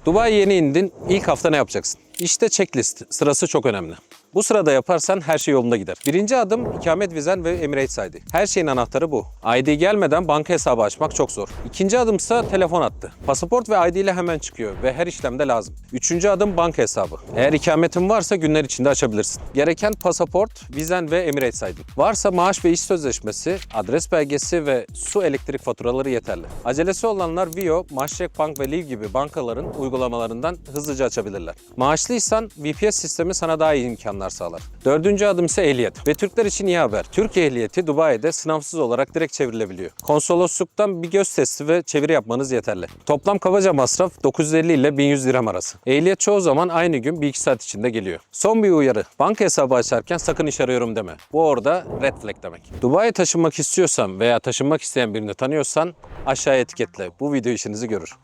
Dubai'ye yeni indin, ilk hafta ne yapacaksın? İşte checklist, sırası çok önemli. Bu sırada yaparsan her şey yolunda gider. Birinci adım ikamet vizen ve Emirates ID. Her şeyin anahtarı bu. ID gelmeden banka hesabı açmak çok zor. İkinci adımsa telefon hattı. Pasaport ve ID ile hemen çıkıyor ve her işlemde lazım. Üçüncü adım banka hesabı. Eğer ikametin varsa günler içinde açabilirsin. Gereken pasaport, vizen ve Emirates ID. Varsa maaş ve iş sözleşmesi, adres belgesi ve su elektrik faturaları yeterli. Acelesi olanlar Vio, Maşrek Bank ve Liv gibi bankaların uygulamalarından hızlıca açabilirler. Maaşlıysan VPS sistemi sana daha iyi imkanlar sağlar. Dördüncü adım ise ehliyet. Ve Türkler için iyi haber. Türk ehliyeti Dubai'de sınavsız olarak direkt çevrilebiliyor. Konsolosluktan bir göz testi ve çeviri yapmanız yeterli. Toplam kabaca masraf 950 ile 1100 dirhem arası. Ehliyet çoğu zaman aynı gün 1-2 saat içinde geliyor. Son bir uyarı. Banka hesabı açarken sakın iş arıyorum deme. Bu orada red flag demek. Dubai'ye taşınmak istiyorsan veya taşınmak isteyen birini tanıyorsan aşağıya etiketle. Bu video işinizi görür.